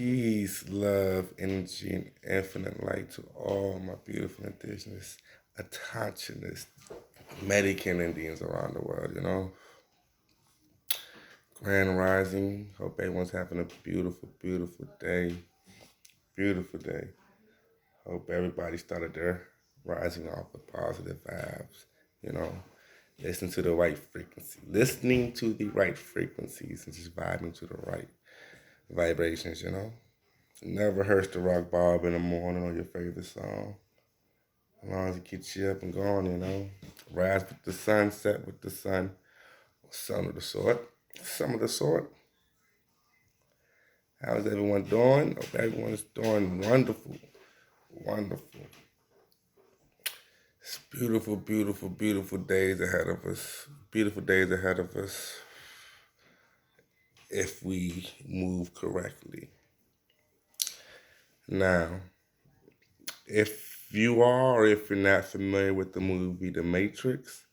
Peace, love, energy, and infinite light to all my beautiful indigenous, autochthonous, Medican Indians around the world. Grand Rising. Hope everyone's having a beautiful, beautiful day. Beautiful day. Hope everybody started their rising off with positive vibes. You know, listen to the right frequency. Listening to the right frequencies and just vibing to the right vibrations. It never hurts to rock Bob in the morning or your favorite song. As long as it gets you up and going. Rise with the sun, set with the sun, or some of the sort. Some of the sort. How's everyone doing? Hope everyone's doing wonderful. Wonderful. It's beautiful, beautiful, beautiful days ahead of us. Beautiful days ahead of us if we move correctly. Now, if you are or if you're not familiar with the movie The Matrix,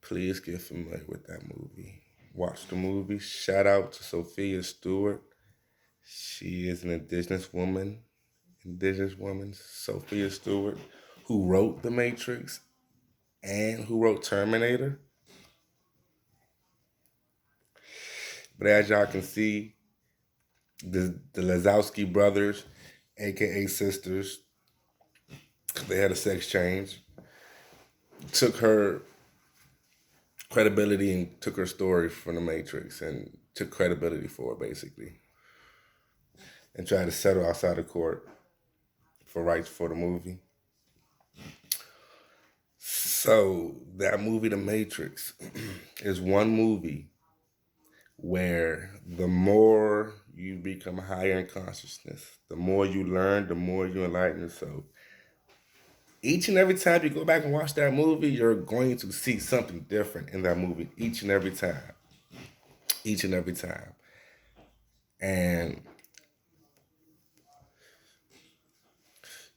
please get familiar with that movie. Watch the movie. Shout out to Sophia Stewart. She is an indigenous woman, Sophia Stewart, who wrote The Matrix and who wrote Terminator. But as y'all can see, the Lazowski brothers, aka sisters, they had a sex change, took her credibility and took her story from The Matrix and took credibility for it, basically, and tried to settle outside of court for rights for the movie. So that movie, The Matrix, is one movie where the more you become higher in consciousness, the more you learn, the more you enlighten yourself. Each and every time you go back and watch that movie, you're going to see something different in that movie each and every time. Each and every time. And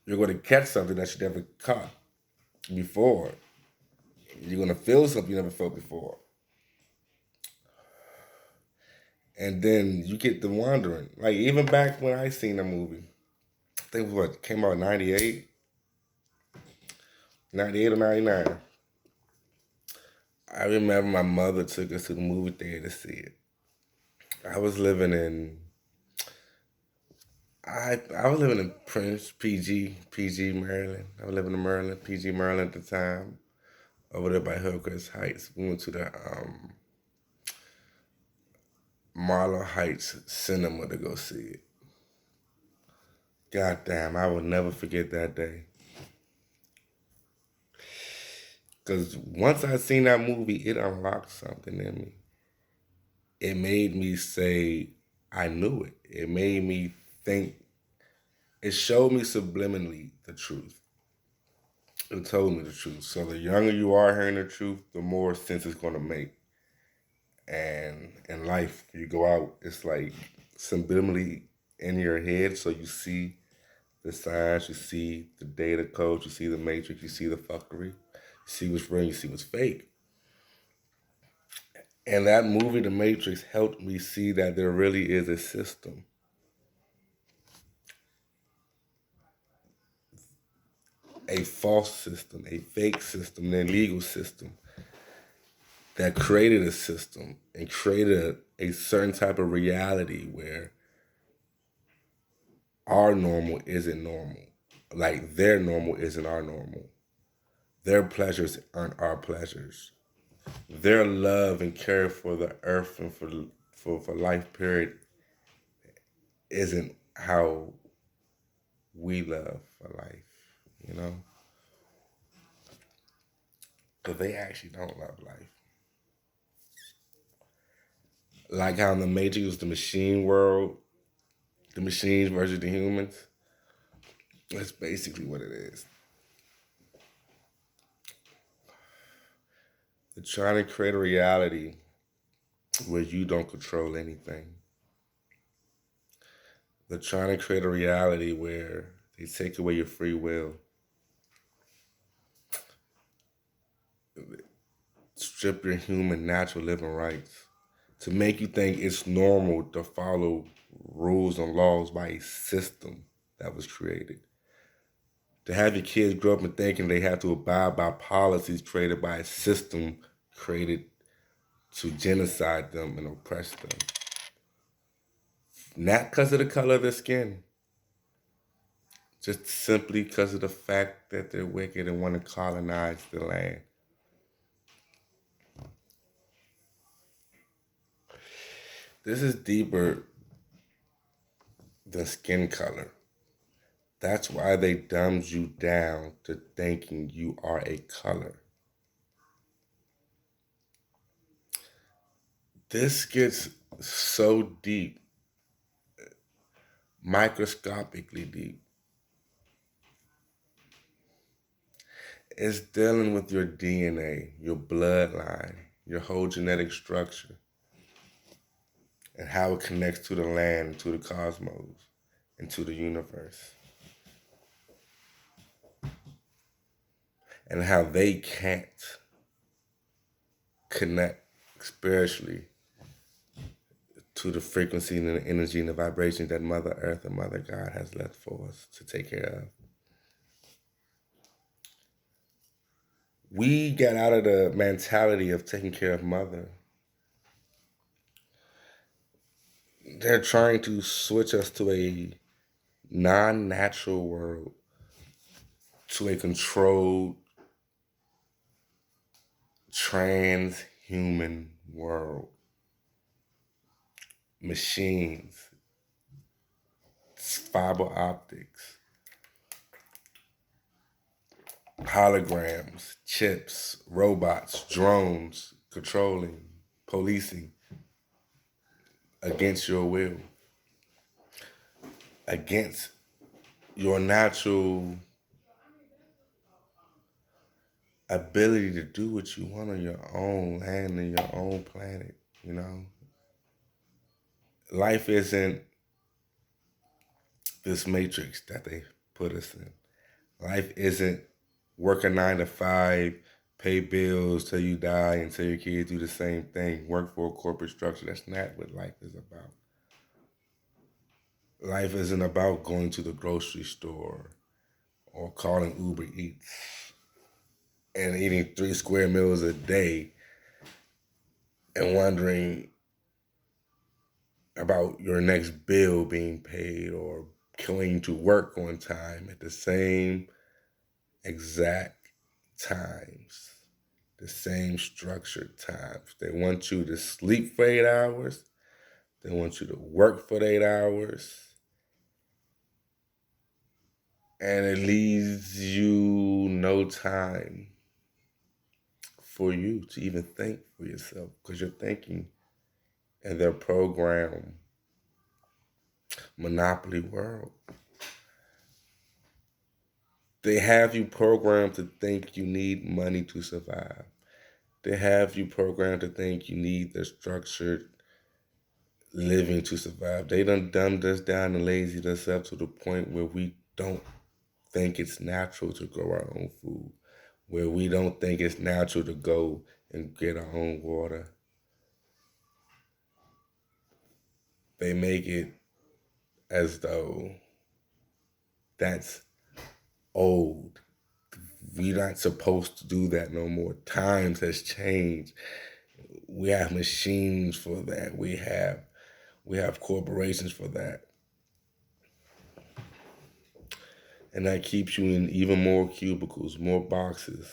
you're going to catch something that you never caught before. You're going to feel something you never felt before. And then you get to wondering. Like, even back when I seen the movie, I think what came out in 98? 98 or 99. I remember my mother took us to the movie theater to see it. I was living in Prince, PG, Maryland. I was living in Maryland, PG, Maryland at the time, over there by Hillcrest Heights. We went to the Marlow Heights Cinema to go see it. God damn, I will never forget that day. Because once I seen that movie, it unlocked something in me. It made me say, I knew it. It made me think. It showed me subliminally the truth. It told me the truth. So the younger you are hearing the truth, the more sense it's going to make. And in life, you go out, it's like subliminally in your head. So you see the signs, you see the data codes, you see the matrix, you see the fuckery, you see what's real, you see what's fake. And that movie, The Matrix, helped me see that there really is a system. A false system, a fake system, an illegal system that created a system and created a certain type of reality where our normal isn't normal. Like their normal isn't our normal. Their pleasures aren't our pleasures. Their love and care for the earth and for life period isn't how we love for life. Because they actually don't love life. Like how in the Matrix was the machine world, the machines versus the humans. That's basically what it is. They're trying to create a reality where you don't control anything. They're trying to create a reality where they take away your free will, strip your human natural living rights, to make you think it's normal to follow rules and laws by a system that was created. To have your kids grow up and thinking they have to abide by policies created by a system created to genocide them and oppress them. Not because of the color of their skin, just simply because of the fact that they're wicked and want to colonize the land. This is deeper than skin color. That's why they dumbed you down to thinking you are a color. This gets so deep, microscopically deep. It's dealing with your DNA, your bloodline, your whole genetic structure, and how it connects to the land, to the cosmos, and to the universe. And how they can't connect spiritually to the frequency and the energy and the vibration that Mother Earth and Mother God has left for us to take care of. We got out of the mentality of taking care of Mother. They're trying to switch us to a non-natural world, to a controlled transhuman world. Machines, fiber optics, holograms, chips, robots, drones, controlling, policing against your will, against your natural ability to do what you want on your own land and your own planet, you know? Life isn't this matrix that they put us in. Life isn't work a 9 to 5, pay bills till you die and till your kids do the same thing, work for a corporate structure. That's not what life is about. Life isn't about going to the grocery store or calling Uber Eats and eating 3 square meals a day and wondering about your next bill being paid or going to work on time at the same exact times, the same structured times. They want you to sleep for 8 hours. They want you to work for 8 hours. And it leaves you no time for you to even think for yourself because you're thinking in their program monopoly world. They have you programmed to think you need money to survive. They have you programmed to think you need the structured living to survive. They done dumbed us down and lazied us up to the point where we don't think it's natural to grow our own food, where we don't think it's natural to go and get our own water. They make it as though that's old. We're not supposed to do that no more. Times has changed. We have machines for that. We have corporations for that. And that keeps you in even more cubicles, more boxes,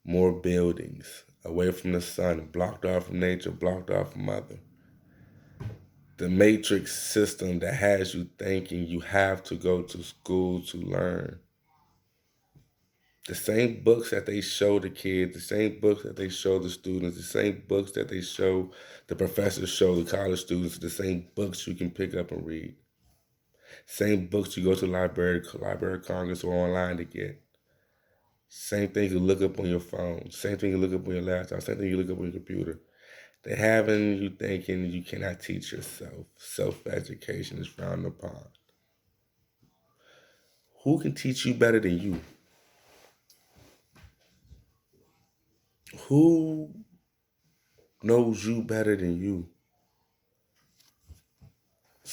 more buildings, away from the sun, blocked off from nature, blocked off from Mother. The matrix system that has you thinking you have to go to school to learn. The same books that they show the kids, the same books that they show the students, the same books that they show the professors show the college students, the same books you can pick up and read. Same books you go to the Library of Congress or online to get. Same thing you look up on your phone. Same thing you look up on your laptop. Same thing you look up on your computer. They're having you thinking you cannot teach yourself. Self-education is frowned upon. Who can teach you better than you? Who knows you better than you?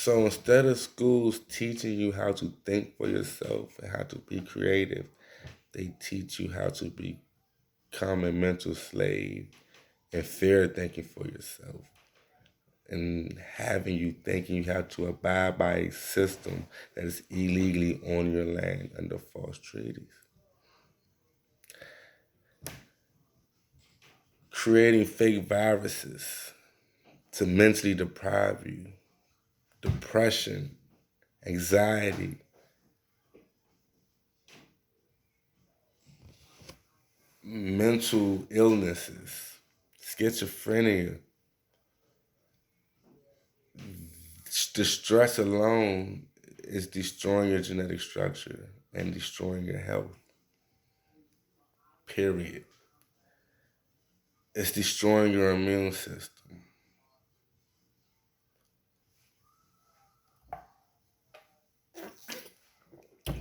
So instead of schools teaching you how to think for yourself and how to be creative, they teach you how to become a mental slave and fear thinking for yourself and having you thinking you have to abide by a system that is illegally on your land under false treaties. Creating fake viruses to mentally deprive you, depression, anxiety, mental illnesses, schizophrenia. The stress alone is destroying your genetic structure and destroying your health. Period. It's destroying your immune system.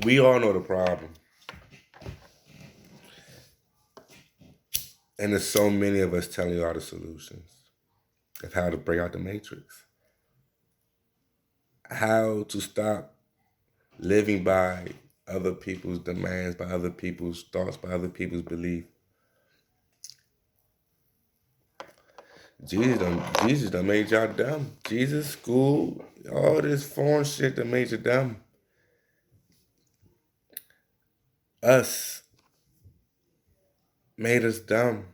We all know the problem. And there's so many of us telling you all the solutions of how to break out the matrix. How to stop living by other people's demands, by other people's thoughts, by other people's beliefs. Jesus done made y'all dumb. Jesus, school, all this foreign shit that made you dumb. Us made us dumb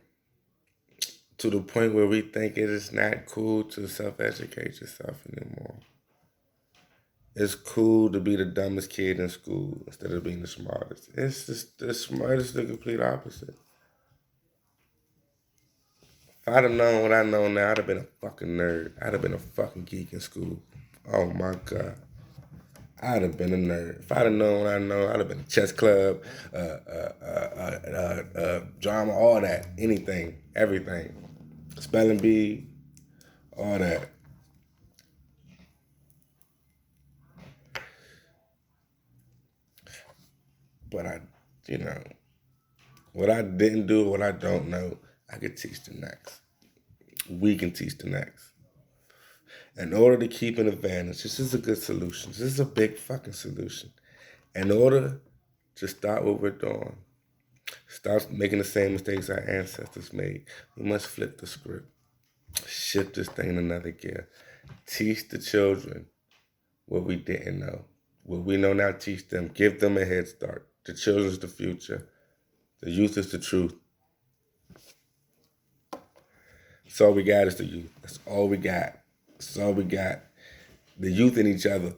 to the point where we think it is not cool to self-educate yourself anymore. It's cool to be the dumbest kid in school instead of being the smartest. It's just the smartest, the complete opposite. If I'd have known what I know now, I'd have been a fucking nerd. I'd have been a fucking geek in school. Oh my God. I'd have been a nerd. If I'd have known what I know, I'd have been a chess club, drama, all that, anything, everything. Spelling bee, all that. But what I didn't do, what I don't know, I could teach the next. We can teach the next. In order to keep an advantage, this is a good solution. This is a big fucking solution. In order to stop what we're doing, stop making the same mistakes our ancestors made, we must flip the script. Shift this thing in another gear. Teach the children what we didn't know. What we know now, teach them. Give them a head start. The children's the future. The youth is the truth. That's all we got is the youth. That's all we got. That's all we got. The youth in each other.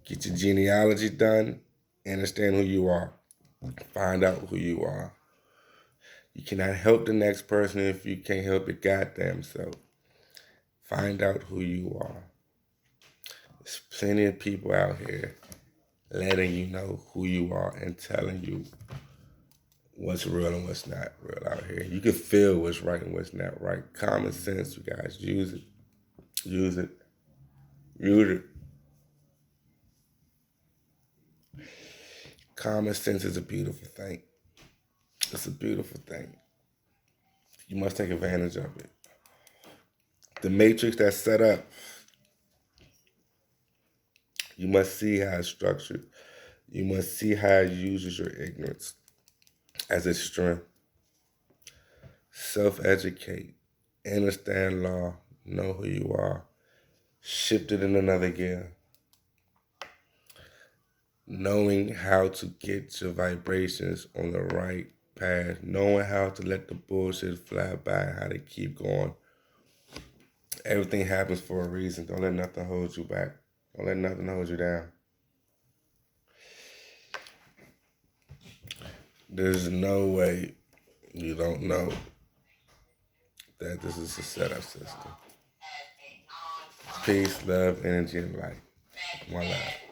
Get your genealogy done. Understand who you are. Find out who you are. You cannot help the next person if you can't help your goddamn self. Find out who you are. There's plenty of people out here letting you know who you are and telling you what's real and what's not real out here. You can feel what's right and what's not right. Common sense, you guys. Use it. Use it. Use it. Common sense is a beautiful thing. It's a beautiful thing. You must take advantage of it. The matrix that's set up, you must see how it's structured. You must see how it uses your ignorance as its strength. Self-educate. Understand law. Know who you are. Shift it in another gear. Knowing how to get your vibrations on the right path. Knowing how to let the bullshit fly by and how to keep going. Everything happens for a reason. Don't let nothing hold you back. Don't let nothing hold you down. There's no way you don't know that this is a setup system. Peace, love, energy, and light. One love.